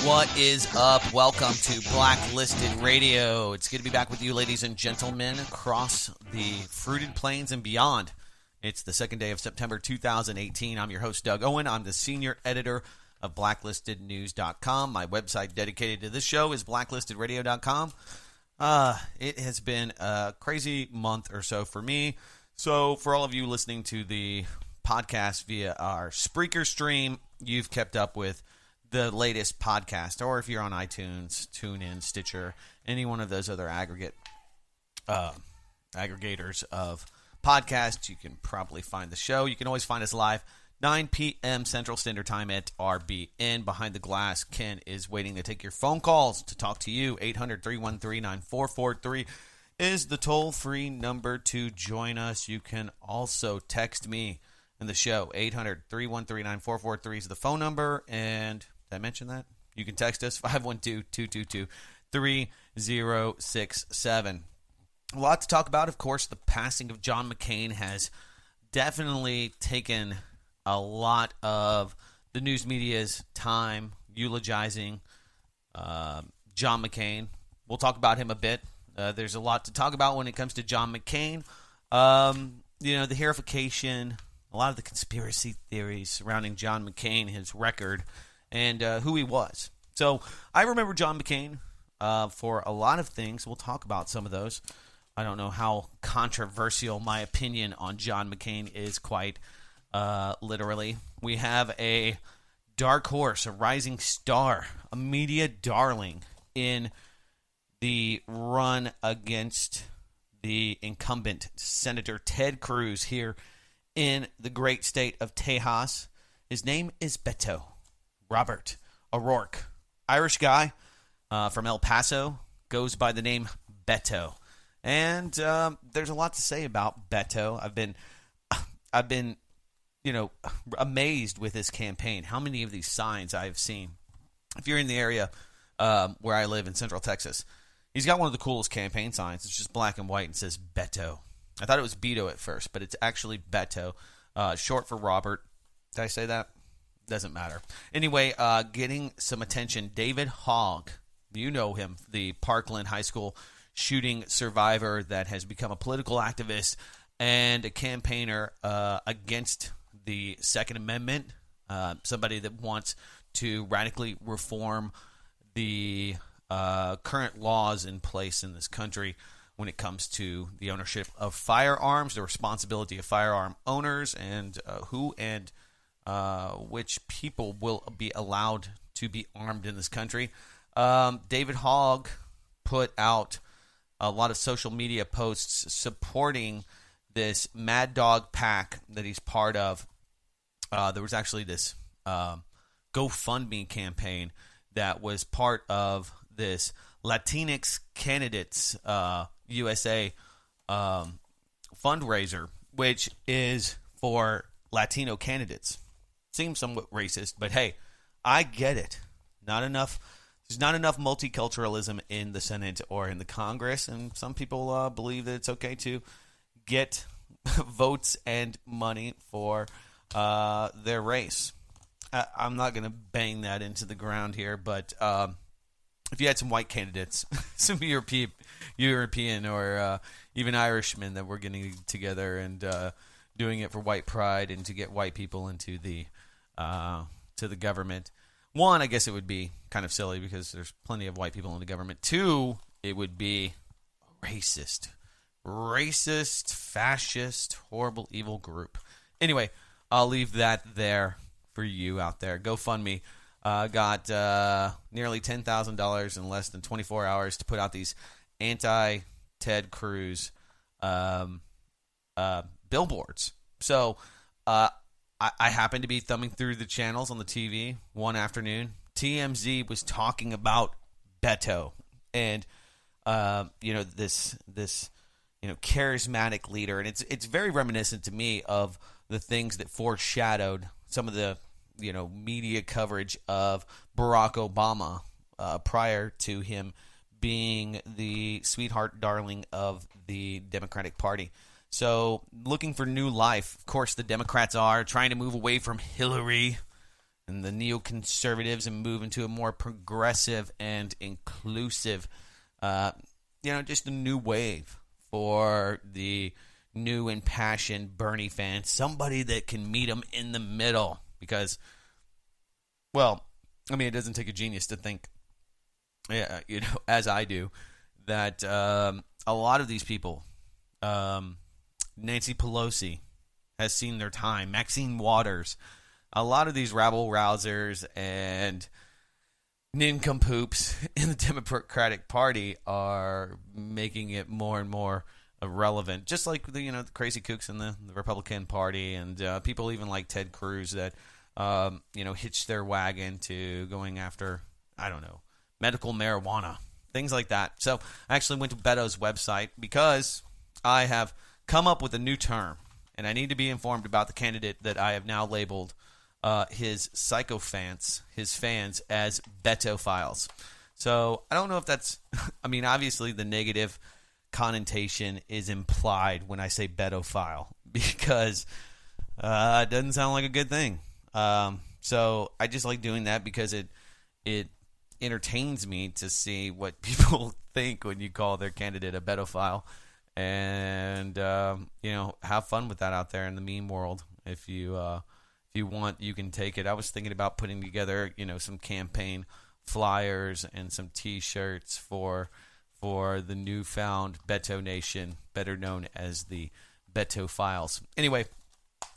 What is up? Welcome to Blacklisted Radio. It's good to be back with you, ladies and gentlemen, across the fruited plains and beyond. It's the second day of September 2018. I'm your host, Doug Owen. I'm the senior editor of blacklistednews.com. My website dedicated to this show is blacklistedradio.com. It has been a crazy month or so for me. So for all of you listening to the podcast via our Spreaker stream, you've kept up with the latest podcast, or if you're on iTunes, TuneIn, Stitcher, any one of those other aggregators of podcasts, you can probably find the show. You can always find us live 9 p.m. Central Standard Time at RBN. Behind the glass, Ken is waiting to take your phone calls to talk to you. 800-313-9443 is the toll-free number to join us. You can also text me in the show. 800-313-9443 is the phone number, and did I mention that? You can text us, 512-222-3067. A lot to talk about, of course. The passing of John McCain has definitely taken a lot of the news media's time eulogizing John McCain. We'll talk about him a bit. There's a lot to talk about when it comes to John McCain. The hairification, a lot of the conspiracy theories surrounding John McCain, his record, and who he was. So I remember John McCain for a lot of things. We'll talk about some of those. I don't know how controversial my opinion on John McCain is, quite literally. We have a dark horse, a rising star, a media darling in the run against the incumbent Senator Ted Cruz here in the great state of Tejas. His name is Beto Robert O'Rourke. Irish guy from El Paso, goes by the name Beto. And there's a lot to say about Beto. I've been amazed with his campaign. How many of these signs I've seen. If you're in the area where I live in Central Texas, he's got one of the coolest campaign signs. It's just black and white and says Beto. I thought it was Beto at first, but it's actually Beto, short for Robert. Did I say that? Doesn't matter. Anyway, getting some attention, David Hogg. You know him, the Parkland High School shooting survivor that has become a political activist and a campaigner against the Second Amendment, somebody that wants to radically reform the current laws in place in this country when it comes to the ownership of firearms, the responsibility of firearm owners, and who and which people will be allowed to be armed in this country. David Hogg put out a lot of social media posts supporting this Mad Dog pack that he's part of. There was actually this GoFundMe campaign that was part of this Latinx Candidates USA fundraiser, which is for Latino candidates. Seems somewhat racist, but hey, I get it. There's not enough multiculturalism in the Senate or in the Congress, and some people believe that it's okay to get votes and money for their race. I'm not going to bang that into the ground here, but if you had some white candidates, some European or even Irishmen that were getting together and doing it for white pride and to get white people into the to the government. One, I guess it would be kind of silly because there's plenty of white people in the government. Two, it would be racist, fascist, horrible, evil group. Anyway, I'll leave that there for you out there. GoFundMe got nearly $10,000 in less than 24 hours to put out these anti-Ted Cruz billboards. So I happened to be thumbing through the channels on the TV one afternoon. TMZ was talking about Beto and this charismatic leader, and it's very reminiscent to me of the things that foreshadowed some of the media coverage of Barack Obama prior to him being the sweetheart darling of the Democratic Party. So looking for new life. Of course, the Democrats are trying to move away from Hillary. and the neoconservatives and move into a more progressive and inclusive, just a new wave for the new impassioned Bernie fans, somebody that can meet them in the middle. Because, it doesn't take a genius to think, as I do, that a lot of these people, Nancy Pelosi has seen their time, Maxine Waters, a lot of these rabble-rousers and nincompoops in the Democratic Party are making it more and more irrelevant. Just like the crazy kooks in the Republican Party and people even like Ted Cruz that hitch their wagon to going after, medical marijuana, things like that. So I actually went to Beto's website because I have come up with a new term, and I need to be informed about the candidate that I have now labeled his sycophants, his fans, as Betophiles. So I don't know if that's, obviously the negative connotation is implied when I say Betophile because it doesn't sound like a good thing. So I just like doing that because it entertains me to see what people think when you call their candidate a Betophile. And, have fun with that out there in the meme world. If you want, you can take it. I was thinking about putting together, some campaign flyers and some T-shirts for the newfound Beto Nation, better known as the Betophiles. Anyway,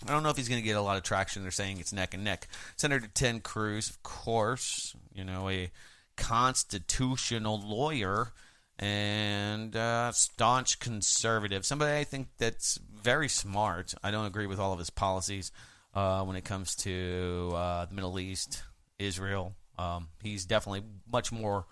I don't know if he's going to get a lot of traction. They're saying it's neck and neck. Senator Ted Cruz, of course, a constitutional lawyer and staunch conservative. Somebody I think that's very smart. I don't agree with all of his policies when it comes to the Middle East, Israel. He's definitely much more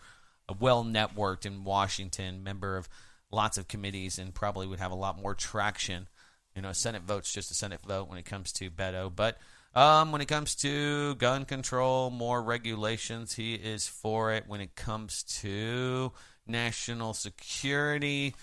well-networked in Washington, member of lots of committees, and probably would have a lot more traction. A Senate vote's just a Senate vote when it comes to Beto. But when it comes to gun control, more regulations, he is for it. When it comes to national security,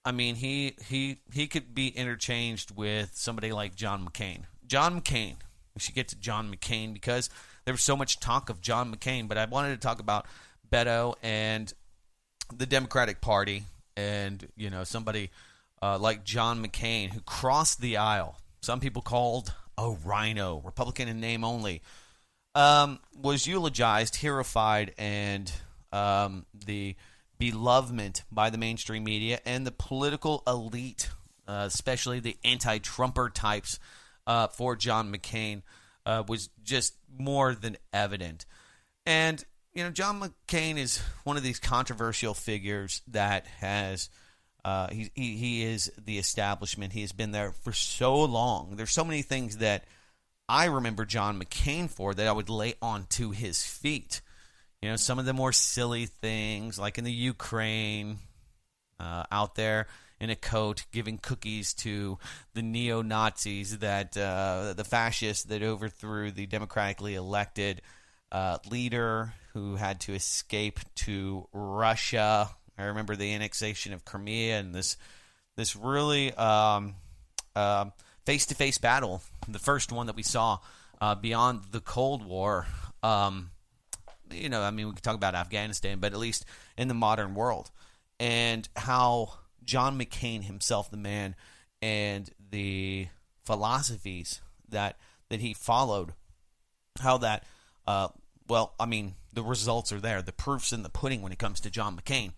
he could be interchanged with somebody like John McCain. John McCain. We should get to John McCain because there was so much talk of John McCain, but I wanted to talk about Beto and the Democratic Party and, somebody like John McCain who crossed the aisle. Some people called a rhino, Republican in name only, was eulogized, heroified, and the belovement by the mainstream media and the political elite, especially the anti-Trumper types, for John McCain was just more than evident. And, John McCain is one of these controversial figures that has he is the establishment. He has been there for so long. There's so many things that I remember John McCain for that I would lay onto his feet. Some of the more silly things, like in the Ukraine, out there in a coat giving cookies to the neo-Nazis, that the fascists that overthrew the democratically elected leader who had to escape to Russia. I remember the annexation of Crimea and this really face-to-face battle, the first one that we saw beyond the Cold War. We could talk about Afghanistan, but at least in the modern world, and how John McCain himself, the man, and the philosophies that he followed, how that, the results are there. The proof's in the pudding when it comes to John McCain.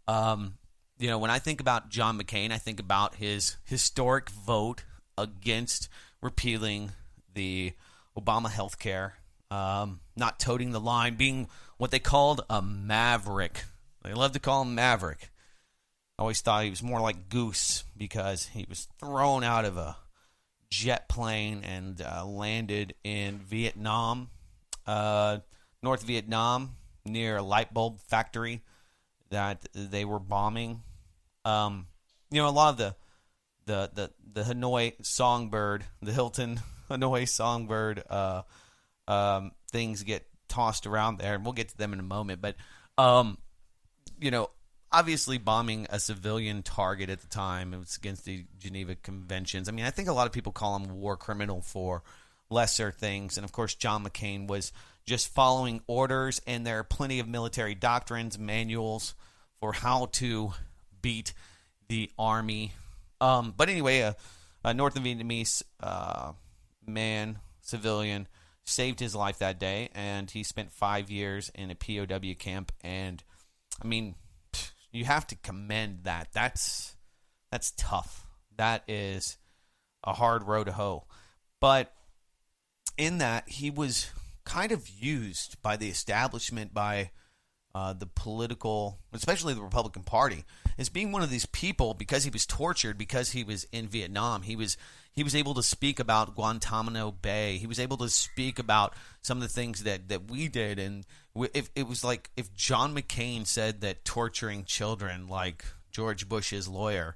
When I think about John McCain, I think about his historic vote against repealing the Obama health care, not toting the line, being what they called a maverick. They love to call him Maverick. I always thought he was more like Goose because he was thrown out of a jet plane and landed in Vietnam, North Vietnam, near a light bulb factory that they were bombing. A lot of the Hanoi Songbird, the Hilton Hanoi Songbird things get tossed around there, and we'll get to them in a moment. But, obviously bombing a civilian target at the time, it was against the Geneva Conventions. I think a lot of people call him a war criminal for lesser things. And of course, John McCain was just following orders, and there are plenty of military doctrines, manuals for how to beat the army. But anyway, a North Vietnamese man, civilian, saved his life that day, and he spent 5 years in a POW camp. And I mean, you have to commend that. That's tough. That is a hard row to hoe. But in that, he was kind of used by the establishment, by the political, especially the Republican Party, as being one of these people, because he was tortured, because he was in Vietnam. He was able to speak about Guantanamo Bay. He was able to speak about some of the things that we did. And if it was like if John McCain said that torturing children, like George Bush's lawyer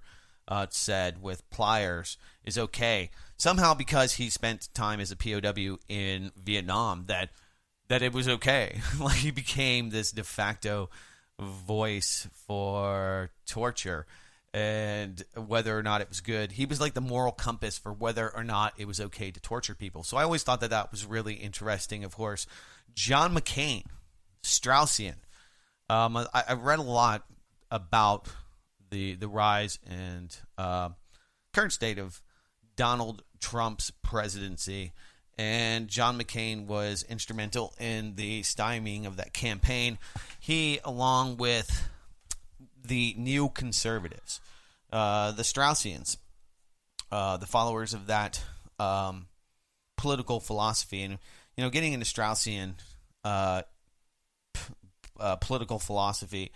said with pliers, is okay, somehow because he spent time as a POW in Vietnam, that it was okay. Like, he became this de facto voice for torture, and whether or not it was good, he was like the moral compass for whether or not it was okay to torture people. So I always thought that was really interesting. Of course, John McCain, Straussian. I read a lot about the rise and current state of Donald Trump's presidency. And John McCain was instrumental in the stymieing of that campaign. He, along with the neoconservatives, the Straussians, the followers of that political philosophy, and getting into Straussian political philosophy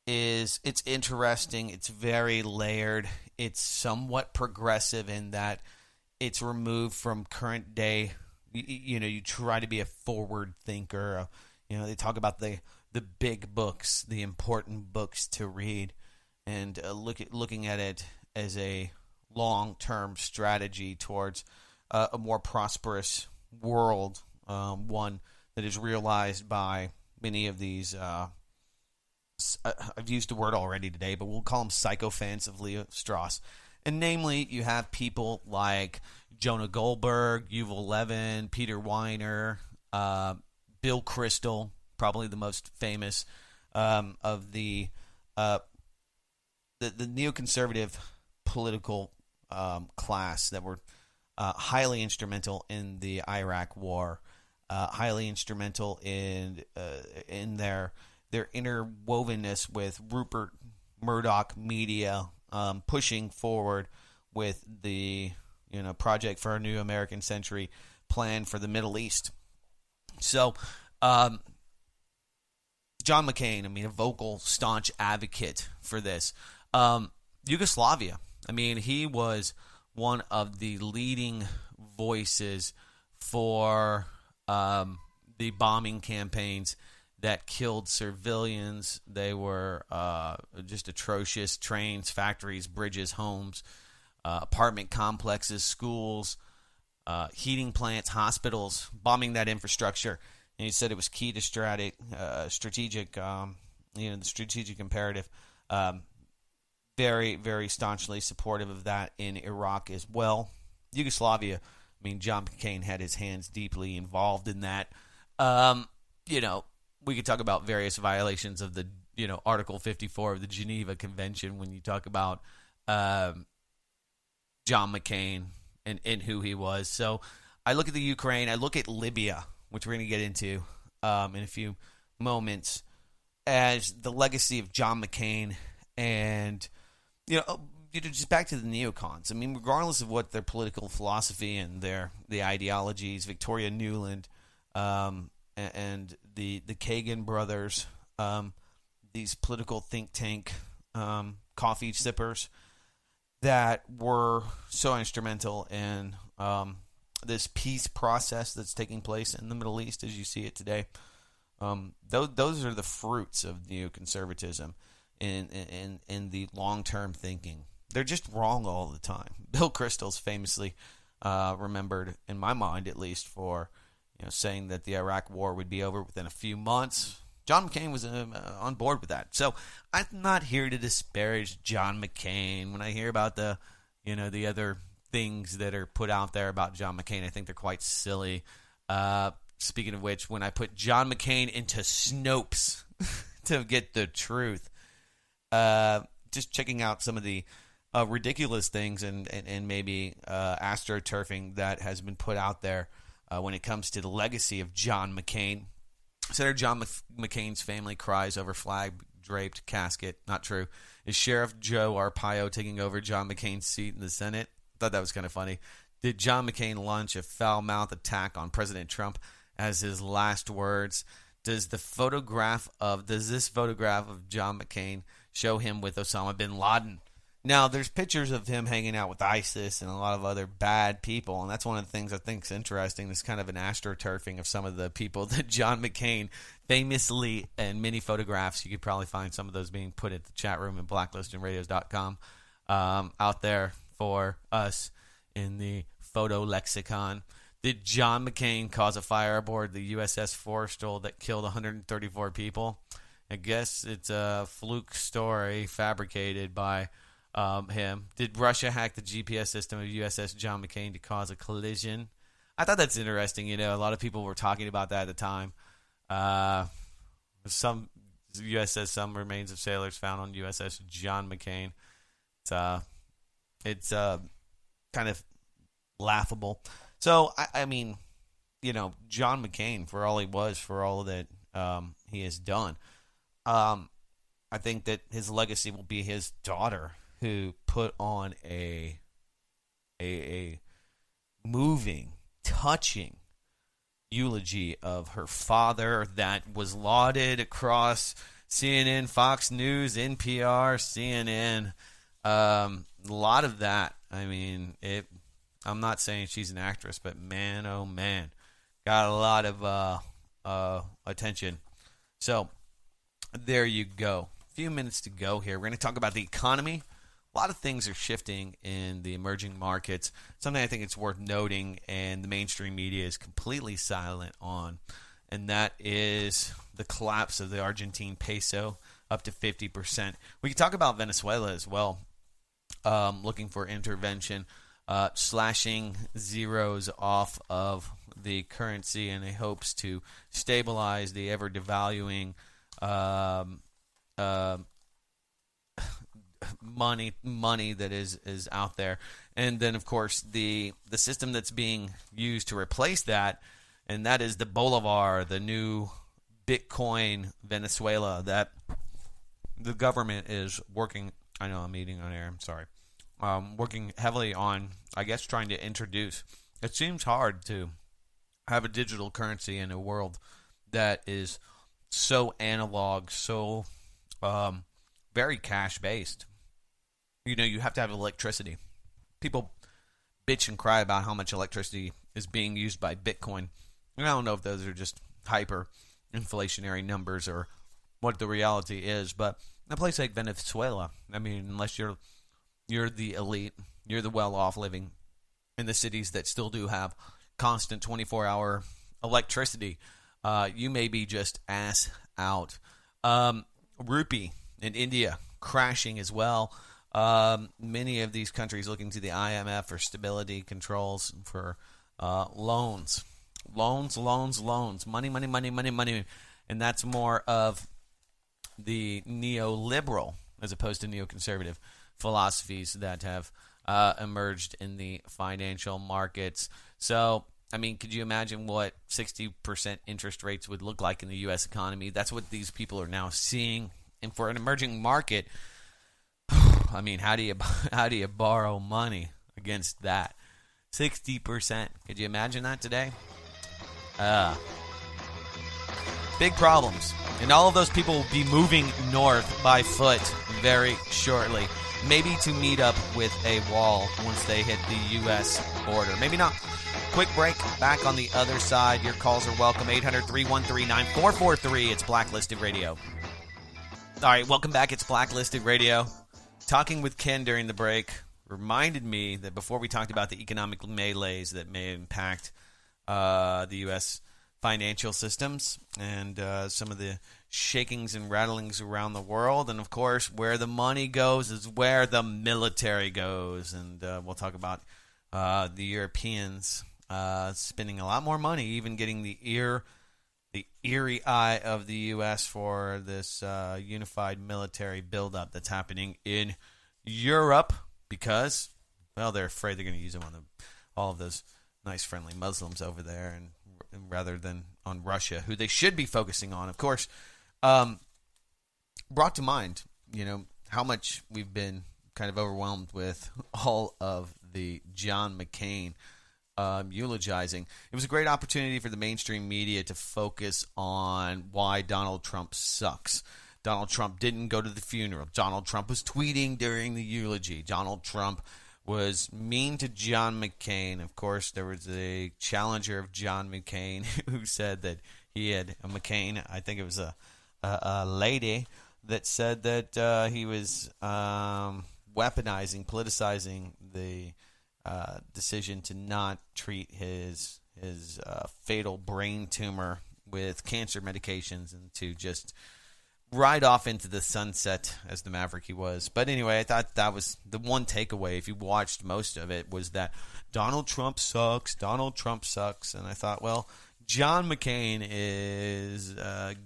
it's interesting. It's very layered. It's somewhat progressive in that it's removed from current day. You try to be a forward thinker. They talk about the big books, the important books to read, and looking at it as a long-term strategy towards a more prosperous world, one that is realized by many of these. I've used the word already today, but we'll call them sycophants of Leo Strauss. And namely, you have people like Jonah Goldberg, Yuval Levin, Peter Weiner, Bill Kristol, probably the most famous of the neoconservative political class that were highly instrumental in the Iraq War, highly instrumental in their interwovenness with Rupert Murdoch media, pushing forward with the project for a new American century plan for the Middle East. So, John McCain, a vocal, staunch advocate for this. Yugoslavia, he was one of the leading voices for the bombing campaigns that killed civilians. They were just atrocious. Trains, factories, bridges, homes, apartment complexes, schools, heating plants, hospitals, bombing that infrastructure. And he said it was key to strategic, the strategic imperative. Very, very staunchly supportive of that in Iraq as well. Yugoslavia, John McCain had his hands deeply involved in that. We could talk about various violations of the, Article 54 of the Geneva Convention when you talk about John McCain and who he was. So I look at the Ukraine, I look at Libya, which we're going to get into in a few moments, as the legacy of John McCain. And, just back to the neocons. Regardless of what their political philosophy and the ideologies, Victoria Nuland, and the Kagan brothers, these political think tank coffee sippers that were so instrumental in this peace process that's taking place in the Middle East as you see it today. Those are the fruits of neoconservatism in the long-term thinking. They're just wrong all the time. Bill Kristol's famously remembered, in my mind at least, for saying that the Iraq War would be over within a few months. John McCain was on board with that. So I'm not here to disparage John McCain. When I hear about the other things that are put out there about John McCain. I think they're quite silly. Speaking of which, when I put John McCain into Snopes to get the truth, just checking out some of the ridiculous things and maybe astroturfing that has been put out there when it comes to the legacy of John McCain. Senator John McCain's family cries over flag-draped casket. Not true. Is Sheriff Joe Arpaio taking over John McCain's seat in the Senate? Thought that was kind of funny. Did John McCain launch a foul-mouthed attack on President Trump as his last words? Does this photograph of John McCain show him with Osama bin Laden? Now, there's pictures of him hanging out with ISIS and a lot of other bad people, and that's one of the things I think is interesting. It's kind of an astroturfing of some of the people that John McCain famously, in many photographs, you could probably find some of those being put at the chat room at blacklistedradios.com out there for us in the photo lexicon. Did John McCain cause a fire aboard the USS Forrestal that killed 134 people? I guess it's a fluke story fabricated by him. Did Russia hack the GPS system of USS John McCain to cause a collision? I thought that's interesting. A lot of people were talking about that at the time. Some USS, some remains of sailors found on USS John McCain. It's kind of laughable. So, I mean, John McCain, for all he was, for all that he has done, I think that his legacy will be his daughter, who put on a moving, touching eulogy of her father that was lauded across CNN, Fox News, NPR, CNN. A lot of that. I mean, I'm not saying she's an actress, but man, oh man, got a lot of attention. So there you go. A few minutes to go here. We're going to talk about the economy. A lot of things are shifting in the emerging markets. Something I think it's worth noting, and the mainstream media is completely silent on, and that is the collapse of the Argentine peso up to 50%. We can talk about Venezuela as well, looking for intervention, slashing zeros off of the currency in hopes to stabilize the ever devaluing money that is out there. And then, of course, the system that's being used to replace that, and that is the Bolivar, the new Bitcoin Venezuela that the government is working. I know I'm eating on air. I'm sorry. Working heavily on, I guess, trying to introduce. It seems hard to have a digital currency in a world that is so analog, so very cash-based. You have to have electricity. People bitch and cry about how much electricity is being used by Bitcoin. And I don't know if those are just hyper-inflationary numbers or what the reality is, but in a place like Venezuela, I mean, unless you're the elite, you're the well-off living in the cities that still do have constant 24-hour electricity, you may be just ass out. Rupee in India crashing as well. Many of these countries looking to the IMF for stability controls for loans. Money. And that's more of the neoliberal as opposed to neoconservative philosophies that have emerged in the financial markets. So, I mean, could you imagine what 60% interest rates would look like in the U.S. economy? That's what these people are now seeing. And for an emerging market, I mean, how do you borrow money against that? 60%. Could you imagine that today? Big problems. And all of those people will be moving north by foot very shortly. Maybe to meet up with a wall once they hit the U.S. border. Maybe not. Quick break. Back on the other side. Your calls are welcome. 800-313-9443. It's Blacklisted Radio. All right, welcome back. It's Blacklisted Radio. Talking with Ken during the break reminded me that before we talked about the economic melees that may impact the U.S. financial systems and some of the shakings and rattlings around the world. And, of course, where the money goes is where the military goes. And we'll talk about The Europeans spending a lot more money, even getting the eerie eye of the U.S. for this unified military buildup that's happening in Europe because, well, they're afraid they're going to use them on all of those nice, friendly Muslims over there, and rather than on Russia, who they should be focusing on, of course. Brought to mind, how much we've been kind of overwhelmed with all of the John McCain eulogizing. It was a great opportunity for the mainstream media to focus on why Donald Trump sucks. Donald Trump didn't go to the funeral. Donald Trump was tweeting during the eulogy. Donald Trump was mean to John McCain. Of course, there was a challenger of John McCain who said that he had a McCain. I think it was a lady that said that he was weaponizing, politicizing the decision to not treat his fatal brain tumor with cancer medications and to just ride off into the sunset as the maverick he was. But anyway, I thought that was the one takeaway, if you watched most of it, was that Donald Trump sucks, Donald Trump sucks. And I thought, well, John McCain is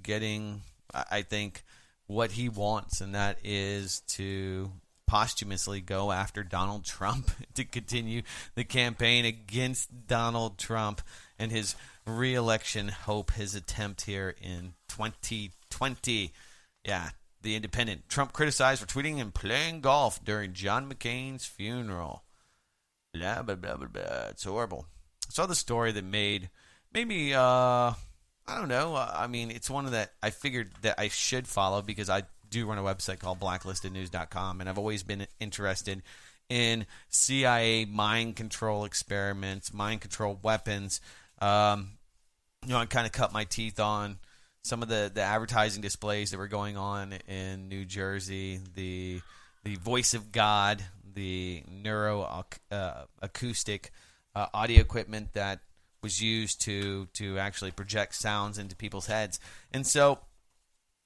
getting, I think, what he wants, and that is to posthumously go after Donald Trump to continue the campaign against Donald Trump and his re-election hope, his attempt here in 2020. Yeah, The Independent. Trump criticized for tweeting and playing golf during John McCain's funeral. Blah, blah, blah, blah, blah. It's horrible. I saw the story that made me, I don't know. I mean, it's one that I figured that I should follow because I do run a website called blacklistednews.com, and I've always been interested in CIA mind control experiments, mind control weapons. I kind of cut my teeth on some of the advertising displays that were going on in New Jersey, the voice of God, the acoustic audio equipment that was used to actually project sounds into people's heads. And so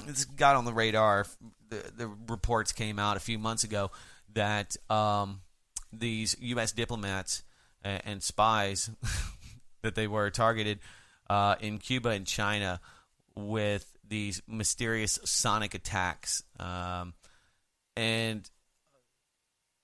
this got on the radar. The reports came out a few months ago that these U.S. diplomats and spies that they were targeted in Cuba and China with these mysterious sonic attacks. And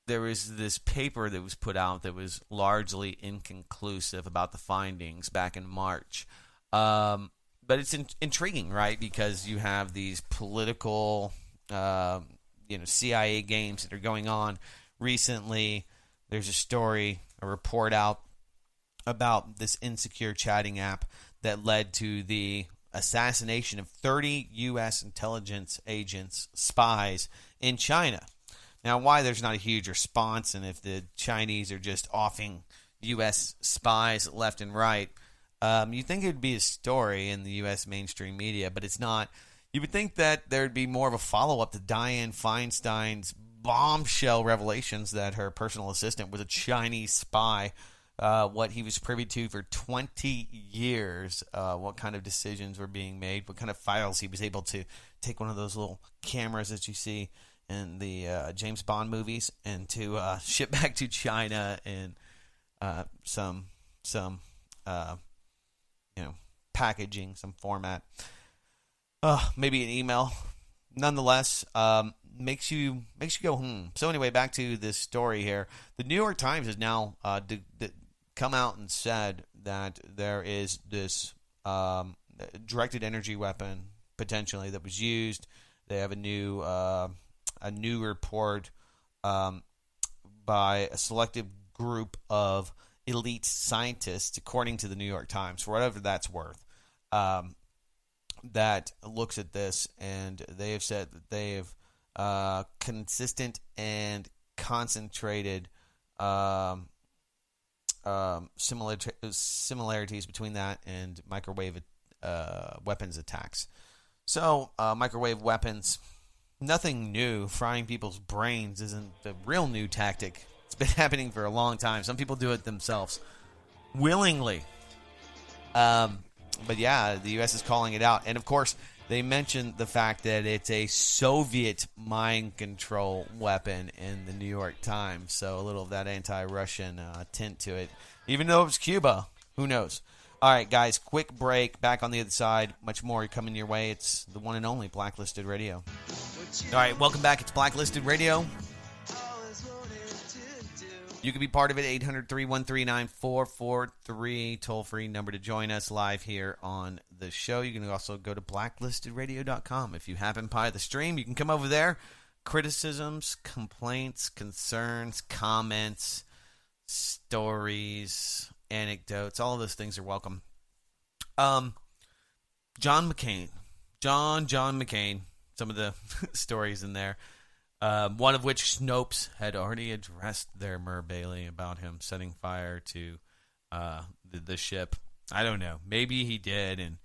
there was this paper that was put out that was largely inconclusive about the findings back in March. But it's intriguing, right? Because you have these political, CIA games that are going on. Recently, there's a report out about this insecure chatting app that led to the assassination of 30 U.S. intelligence agents, spies, in China. Now, why there's not a huge response, and if the Chinese are just offing U.S. spies left and right, you think it would be a story in the U.S. mainstream media, but it's not. You would think that there would be more of a follow-up to Dianne Feinstein's bombshell revelations that her personal assistant was a Chinese spy, what he was privy to for 20 years, what kind of decisions were being made, what kind of files he was able to take one of those little cameras that you see in the James Bond movies and to ship back to China in some packaging, some format, maybe an email. Nonetheless, makes you go So anyway, back to this story here. The New York Times has now come out and said that there is this directed energy weapon potentially that was used. They have a new report by a selective group of elite scientists, according to the New York Times, for whatever that's worth, that looks at this, and they have said that they have consistent and concentrated similarities between that and microwave weapons attacks. So, microwave weapons, nothing new. Frying people's brains isn't the real new tactic. It's been happening for a long time. Some people do it themselves willingly. But yeah, the U.S. is calling it out. And of course, they mentioned the fact that it's a Soviet mind control weapon in the New York Times. So a little of that anti-Russian tint to it. Even though it was Cuba, who knows? All right, guys, quick break. Back on the other side. Much more coming your way. It's the one and only Blacklisted Radio. All right, welcome back. It's Blacklisted Radio. You can be part of it, 800-313-9443, toll-free number to join us live here on the show. You can also go to blacklistedradio.com. If you happen by the stream, you can come over there. Criticisms, complaints, concerns, comments, stories, anecdotes, all of those things are welcome. John McCain. John McCain. Some of the stories in there. One of which Snopes had already addressed there, Mur Bailey, about him setting fire to the ship. I don't know. Maybe he did. And,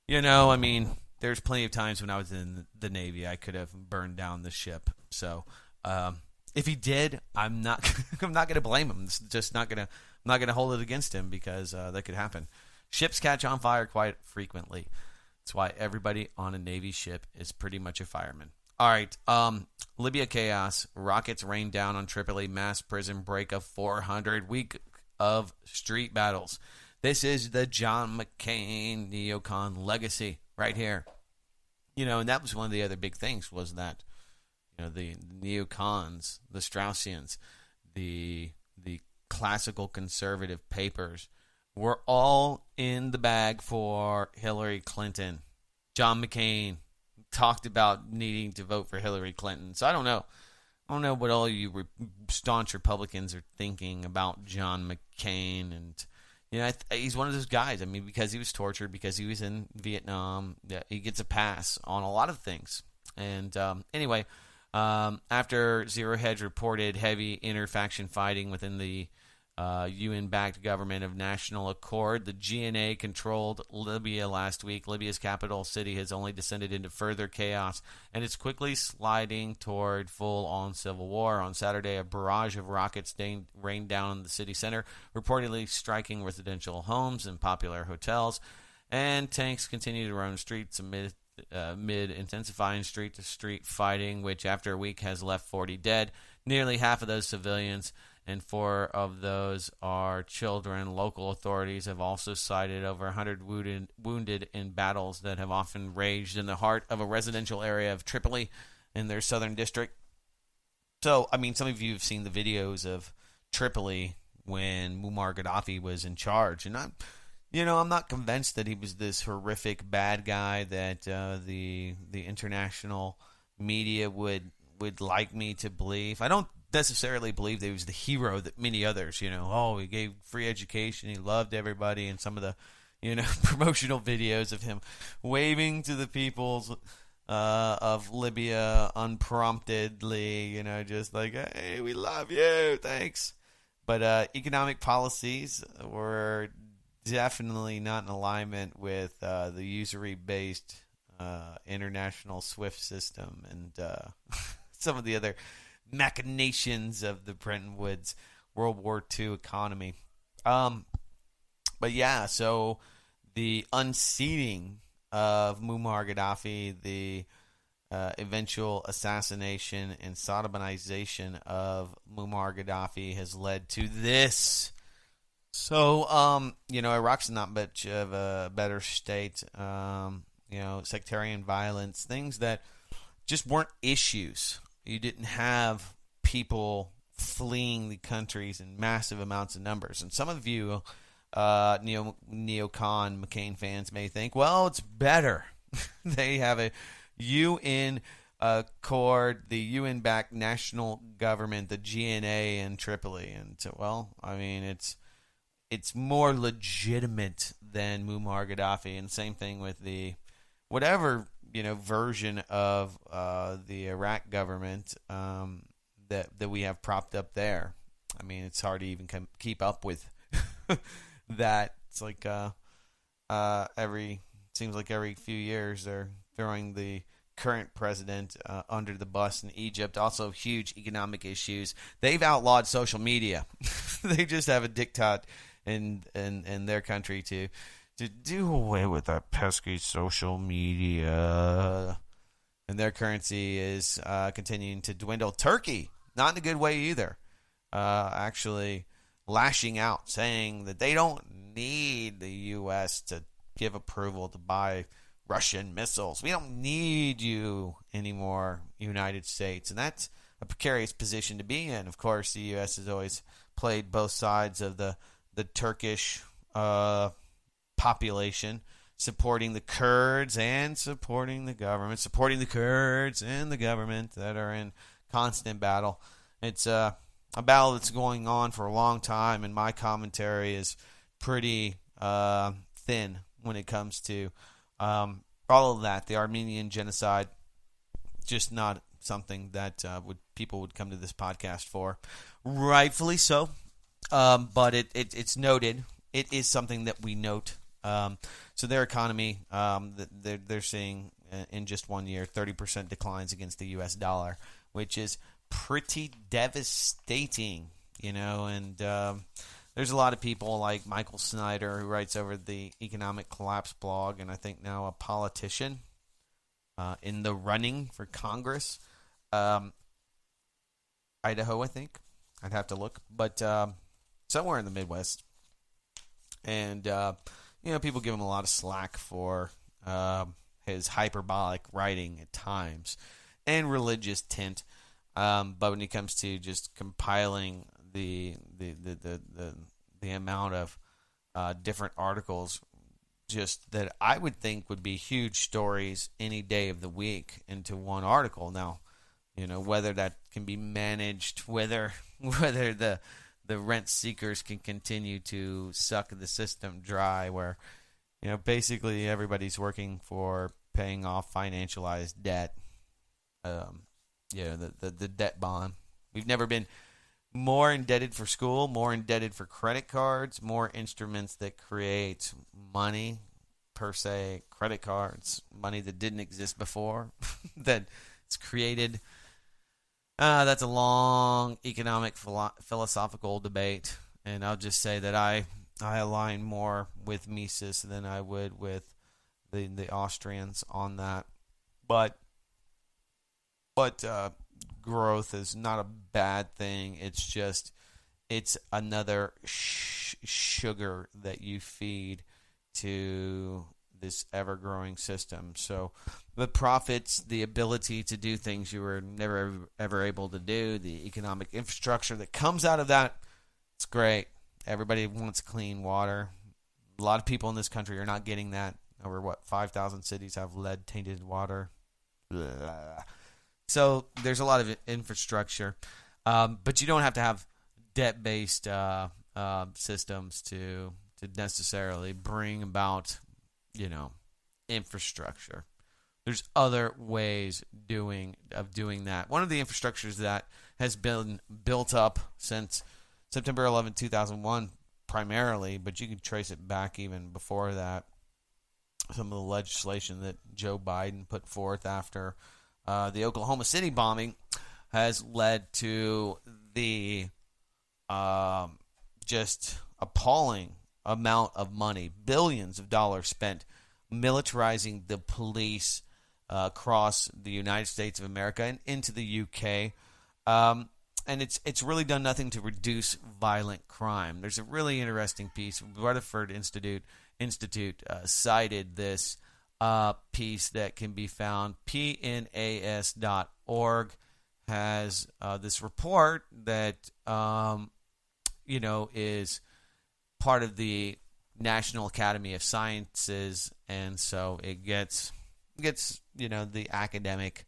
I mean, there's plenty of times when I was in the Navy I could have burned down the ship. So if he did, I'm not going to blame him. It's just I'm not going to hold it against him because that could happen. Ships catch on fire quite frequently. That's why everybody on a Navy ship is pretty much a fireman. All right, Libya chaos. Rockets rain down on Tripoli. Mass prison break of 400. Week of street battles. This is the John McCain neocon legacy right here. And that was one of the other big things was that, the neocons, the Straussians, the classical conservative papers were all in the bag for Hillary Clinton. John McCain talked about needing to vote for Hillary Clinton. So I don't know what all you staunch Republicans are thinking about John McCain. And, he's one of those guys. I mean, because he was tortured, because he was in Vietnam, he gets a pass on a lot of things. And anyway, after Zero Hedge reported heavy inter-faction fighting within the UN-backed government of National Accord, the GNA controlled Libya last week. Libya's capital city has only descended into further chaos, and it's quickly sliding toward full-on civil war. On Saturday, a barrage of rockets rained down on the city center, reportedly striking residential homes and popular hotels, and tanks continue to roam streets amid intensifying street-to-street fighting, which after a week has left 40 dead, nearly half of those civilians, and 4 of those are children. Local authorities have also cited over 100 wounded in battles that have often raged in the heart of a residential area of Tripoli in their southern district. So, I mean, some of you have seen the videos of Tripoli when Muammar Gaddafi was in charge, and I'm not convinced that he was this horrific bad guy that the international media would like me to believe. I don't necessarily believe that he was the hero that many others, he gave free education, he loved everybody, and some of the, promotional videos of him waving to the peoples of Libya unpromptedly, just like, hey, we love you, thanks. But economic policies were definitely not in alignment with the usury-based international SWIFT system and some of the other machinations of the Bretton Woods World War II economy. But yeah, so the unseating of Muammar Gaddafi, the eventual assassination and sodomization of Muammar Gaddafi has led to this. So, Iraq's not much of a better state. Sectarian violence, things that just weren't issues. You didn't have people fleeing the countries in massive amounts of numbers. And some of you neocon McCain fans may think, well, it's better. They have a UN Accord, the UN-backed national government, the GNA in Tripoli. And, it's more legitimate than Muammar Gaddafi. And same thing with the whatever version of the Iraq government that we have propped up there. I mean, it's hard to even keep up with that. It's like seems like every few years they're throwing the current president under the bus in Egypt. Also, huge economic issues. They've outlawed social media. They just have a diktat in their country to to do away with that pesky social media. And their currency is continuing to dwindle. Turkey, not in a good way either. Actually lashing out, saying that they don't need the U.S. to give approval to buy Russian missiles. We don't need you anymore, United States. And that's a precarious position to be in. Of course, the U.S. has always played both sides of the Turkish population, supporting the Kurds and supporting the government, supporting the Kurds and the government that are in constant battle. It's a battle that's going on for a long time, and my commentary is pretty thin when it comes to all of that. The Armenian genocide, just not something that people would come to this podcast for. Rightfully so, but it's noted. It is something that we note. So their economy, they're seeing in just 1 year 30% declines against the U.S. dollar, which is pretty devastating, and there's a lot of people like Michael Snyder, who writes over the Economic Collapse blog, and I think now a politician in the running for Congress. Idaho, I think. I'd have to look, but somewhere in the Midwest. And people give him a lot of slack for his hyperbolic writing at times and religious tint. But when it comes to just compiling the amount of different articles, just that I would think would be huge stories any day of the week into one article. Now, whether that can be managed, whether the rent seekers can continue to suck the system dry, where basically everybody's working for paying off financialized debt. The debt bond. We've never been more indebted for school, more indebted for credit cards, more instruments that create money per se, credit cards, money that didn't exist before, that it's created. That's a long economic philosophical debate, and I'll just say that I align more with Mises than I would with the Austrians on that. But growth is not a bad thing. It's another sugar that you feed to this ever-growing system. So the profits, the ability to do things you were never ever able to do, the economic infrastructure that comes out of that, it's great. Everybody wants clean water. A lot of people in this country are not getting that. Over 5,000 cities have lead-tainted water. Blah. So there's a lot of infrastructure, but you don't have to have debt-based systems to necessarily bring about, infrastructure. There's other ways of doing that. One of the infrastructures that has been built up since September 11, 2001, primarily, but you can trace it back even before that. Some of the legislation that Joe Biden put forth after the Oklahoma City bombing has led to the just appalling amount of money, billions of dollars spent militarizing the police across the United States of America and into the UK. And it's really done nothing to reduce violent crime. There's a really interesting piece. Rutherford Institute cited this piece that can be found. PNAS.org has this report that is part of the National Academy of Sciences, and so it gets the academic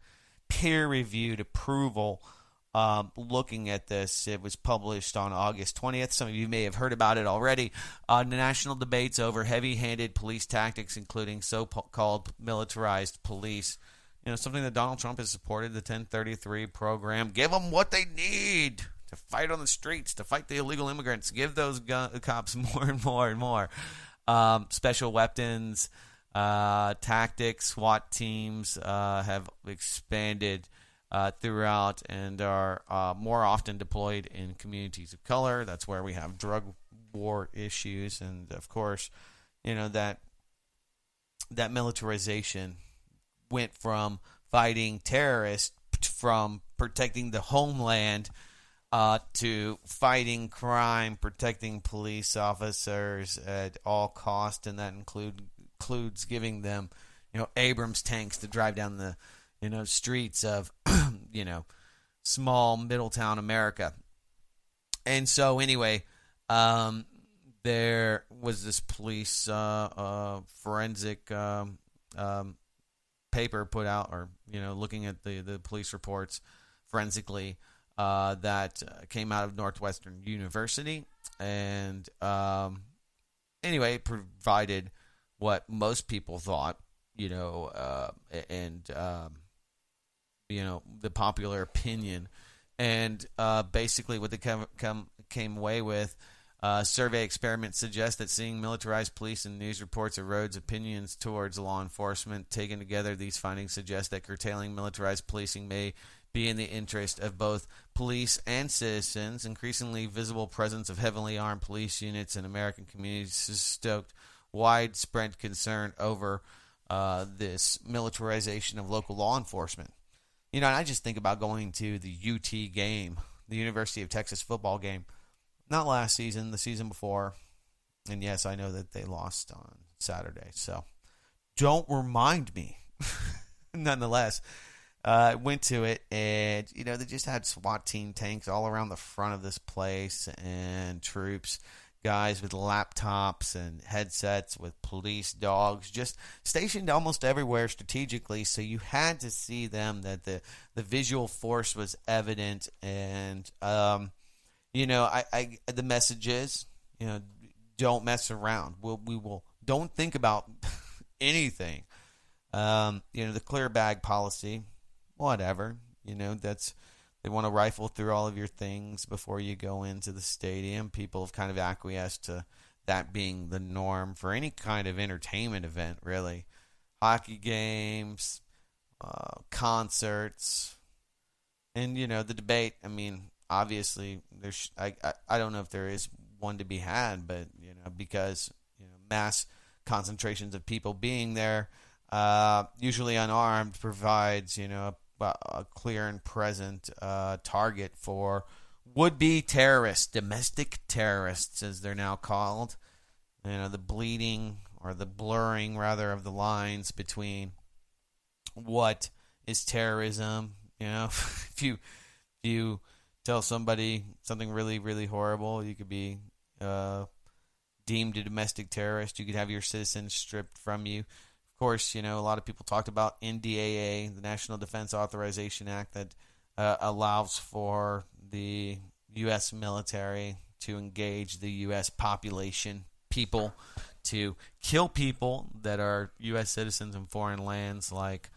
peer-reviewed approval. Looking at this, it was published on August 20th. Some of you may have heard about it already. The national debates over heavy-handed police tactics, including so-called militarized police. Something that Donald Trump has supported, the 1033 program. Give them what they need to fight on the streets, to fight the illegal immigrants. Give those cops more and more and more. Special weapons, tactics, SWAT teams have expanded throughout and are more often deployed in communities of color. That's where we have drug war issues. And, of course, that militarization went from fighting terrorists, from protecting the homeland, to fighting crime, protecting police officers at all cost, and that includes giving them, Abrams tanks to drive down the, streets of, small Middletown America. And so anyway, there was this police forensic paper put out, or looking at the police reports forensically, that came out of Northwestern University, and anyway, it provided what most people thought, and the popular opinion, and basically what they came away with. Survey experiments suggest that seeing militarized police in news reports erodes opinions towards law enforcement. Taken together, these findings suggest that curtailing militarized policing may be in the interest of both police and citizens. Increasingly visible presence of heavily armed police units in American communities has stoked widespread concern over this militarization of local law enforcement. And I just think about going to the UT game, the University of Texas football game. Not last season, the season before. And yes, I know that they lost on Saturday. So don't remind me. Nonetheless, I went to it, and, they just had SWAT team tanks all around the front of this place, and troops, guys with laptops and headsets with police dogs, just stationed almost everywhere strategically. So you had to see them, that the visual force was evident. And, the message is, don't mess around. We will don't think about anything. The clear bag policy, whatever. They want to rifle through all of your things before you go into the stadium. People have kind of acquiesced to that being the norm for any kind of entertainment event, really. Hockey games, concerts, and the debate. I mean, obviously, I don't know if there is one to be had, but because mass concentrations of people being there, usually unarmed, provides a clear and present target for would-be terrorists, domestic terrorists, as they're now called. The bleeding, or the blurring rather, of the lines between what is terrorism. If you tell somebody something really, really horrible, you could be deemed a domestic terrorist. You could have your citizens stripped from you. Of course, a lot of people talked about NDAA, the National Defense Authorization Act, that allows for the U.S. military to engage the U.S. population, people, to kill people that are U.S. citizens in foreign lands, like,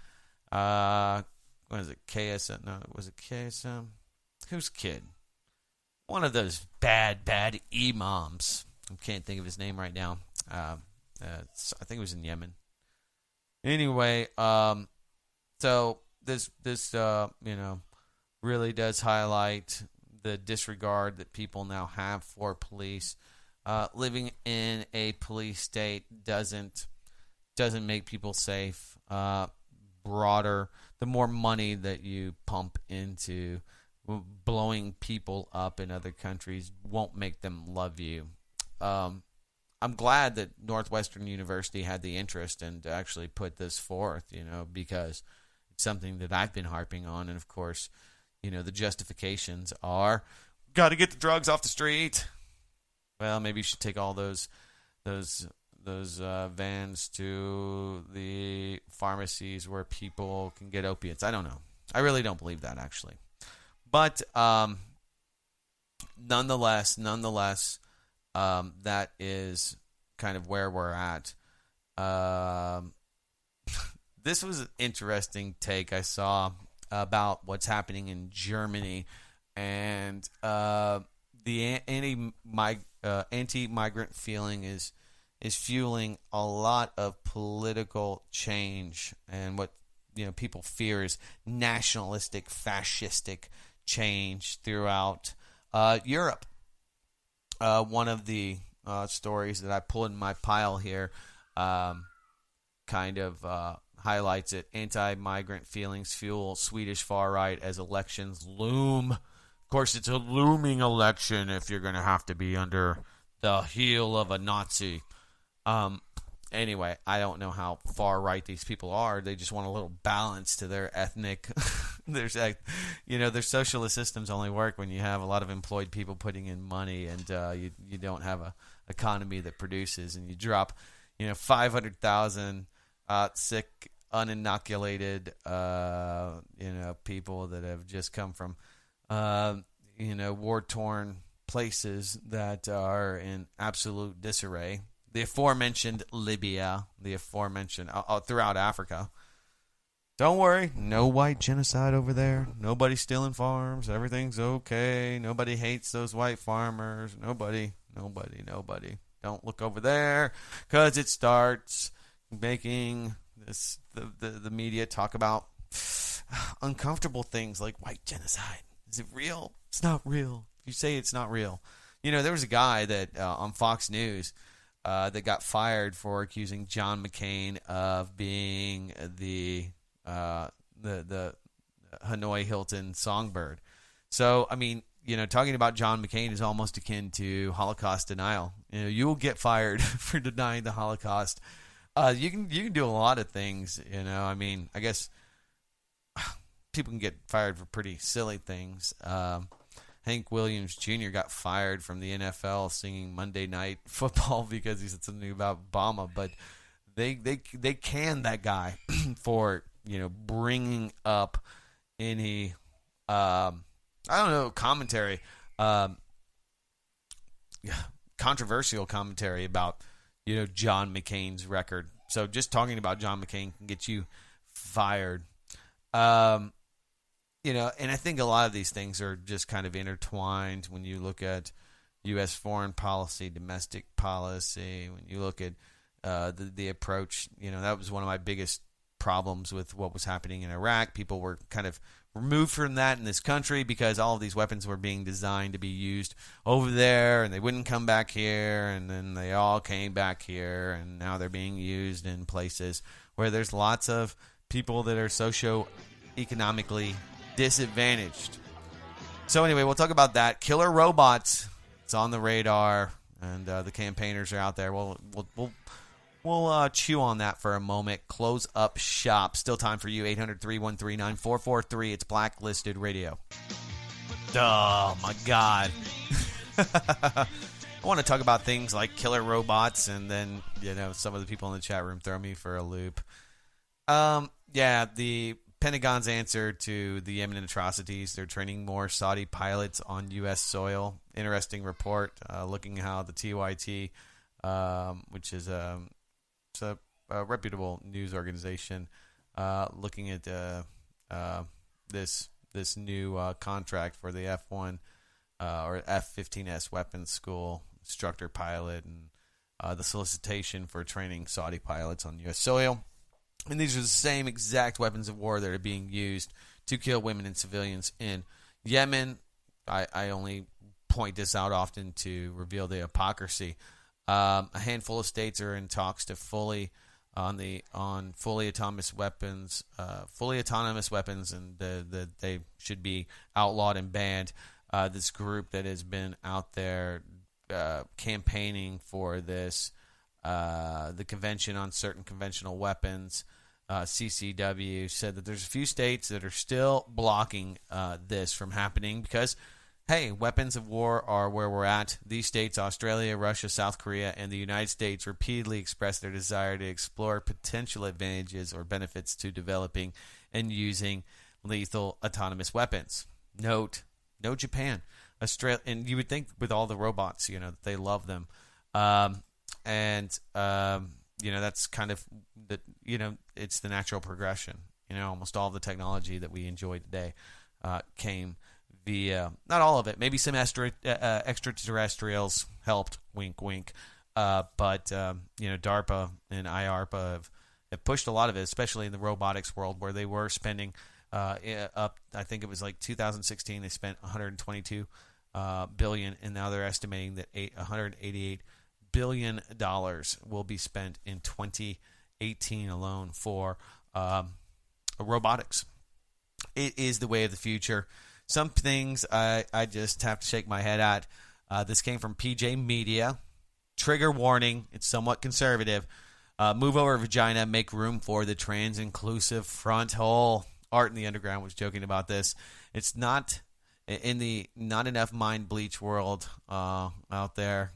what is it, KSM? No, was it KSM? Whose kid? One of those bad imams. I can't think of his name right now. I think it was in Yemen. Anyway, so this really does highlight the disregard that people now have for police. Living in a police state doesn't make people safe. Broader, the more money that you pump into blowing people up in other countries won't make them love you. I'm glad that Northwestern University had the interest and actually put this forth, because it's something that I've been harping on. And, of course, the justifications are, got to get the drugs off the street. Well, maybe you should take all those vans to the pharmacies where people can get opiates. I don't know. I really don't believe that, actually. But nonetheless, that is kind of where we're at. This was an interesting take I saw about what's happening in Germany, and the anti-migrant feeling is fueling a lot of political change, and what people fear is nationalistic, fascistic change throughout Europe. One of the stories that I pulled in my pile here kind of highlights it. Anti-migrant feelings fuel Swedish far right as elections loom. Of course, it's a looming election if you're going to have to be under the heel of a Nazi. Anyway, I don't know how far right these people are. They just want a little balance to their ethnic. Their socialist systems only work when you have a lot of employed people putting in money, and you don't have a economy that produces, and you drop 500,000 sick, uninoculated people that have just come from war-torn places that are in absolute disarray. The aforementioned Libya, the aforementioned throughout Africa. Don't worry, no white genocide over there. Nobody's stealing farms. Everything's okay. Nobody hates those white farmers. Nobody. Don't look over there, because it starts making the media talk about uncomfortable things like white genocide. Is it real? It's not real. If you say it's not real. There was a guy that on Fox News that got fired for accusing John McCain of being the Hanoi Hilton songbird. So, talking about John McCain is almost akin to Holocaust denial. You will get fired for denying the Holocaust. You can do a lot of things. I guess people can get fired for pretty silly things. Hank Williams Jr. got fired from the NFL singing Monday Night Football because he said something about Obama, but they canned that guy for bringing up any commentary, controversial commentary about John McCain's record. So just talking about John McCain can get you fired. And I think a lot of these things are just kind of intertwined when you look at U.S. foreign policy, domestic policy, when you look at the approach. That was one of my biggest problems with what was happening in Iraq. People were kind of removed from that in this country because all of these weapons were being designed to be used over there, and they wouldn't come back here, and then they all came back here, and now they're being used in places where there's lots of people that are socio-economically disadvantaged. So anyway, we'll talk about that. Killer robots. It's on the radar, and the campaigners are out there. We'll chew on that for a moment. Close up shop. Still time for you. 800-313-9443. It's Blacklisted Radio. Oh my God. I want to talk about things like killer robots, and then some of the people in the chat room throw me for a loop. The Pentagon's answer to the Yemen atrocities. They're training more Saudi pilots on U.S. soil. Interesting report looking how the TYT, which is a reputable news organization, looking at this new contract for the F1 or F-15S weapons school instructor pilot, and the solicitation for training Saudi pilots on U.S. soil. And these are the same exact weapons of war that are being used to kill women and civilians in Yemen. I only point this out often to reveal the hypocrisy. A handful of states are in talks to fully autonomous weapons, and that they should be outlawed and banned. This group that has been out there campaigning for this, the Convention on Certain Conventional Weapons, CCW, said that there's a few states that are still blocking this from happening because, hey, weapons of war are where we're at. These states, Australia, Russia, South Korea, and the United States, repeatedly expressed their desire to explore potential advantages or benefits to developing and using lethal autonomous weapons. Note, no Japan. Australia, and you would think with all the robots, that they love them. That's kind of it's the natural progression. Almost all of the technology that we enjoy today came via, not all of it, maybe some extraterrestrials helped, wink, wink. But DARPA and IARPA have pushed a lot of it, especially in the robotics world, where they were spending up, I think it was like 2016, they spent $122 billion, and now they're estimating that $188 billion will be spent in 2018 alone for robotics. It is the way of the future. Some things I just have to shake my head at. This came from PJ Media. Trigger warning. It's somewhat conservative. Move over vagina. Make room for the trans-inclusive front hole. Art in the Underground was joking about this. It's not in the not enough mind bleach world out there.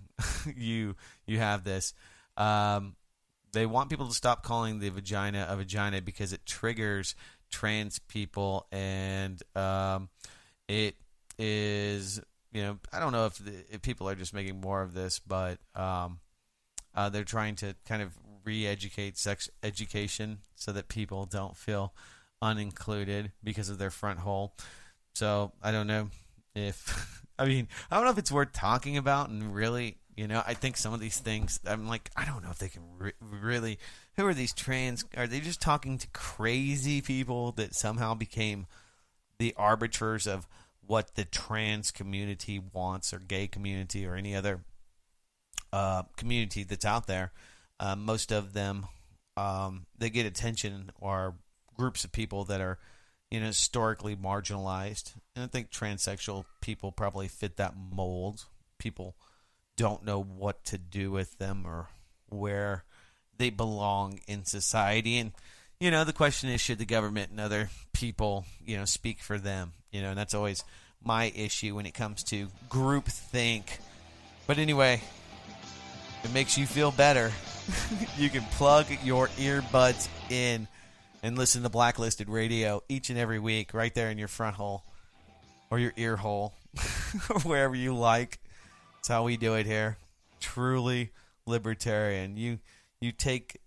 you have this. They want people to stop calling the vagina a vagina because it triggers trans people, and it is, I don't know if people are just making more of this, but they're trying to kind of re-educate sex education so that people don't feel unincluded because of their front hole. So I don't know if I don't know if it's worth talking about, and really, I think some of these things, I'm like, I don't know if they can really. Who are these trans? Are they just talking to crazy people that somehow became the arbiters of what the trans community wants, or gay community, or any other community that's out there? Most of them, they get attention, or groups of people that are, historically marginalized. And I think transsexual people probably fit that mold. People don't know what to do with them or where they belong in society. And, the question is, should the government and other people, speak for them? And that's always my issue when it comes to groupthink. But anyway, if it makes you feel better, you can plug your earbuds in and listen to Blacklisted Radio each and every week right there in your front hole or your ear hole or wherever you like. That's how we do it here. Truly libertarian. You take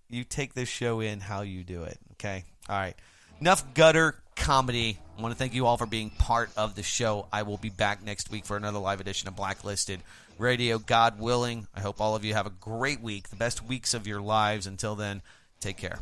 this show in how you do it. Okay? All right. Enough gutter comedy. I want to thank you all for being part of the show. I will be back next week for another live edition of Blacklisted Radio, God willing. I hope all of you have a great week, the best weeks of your lives. Until then, take care.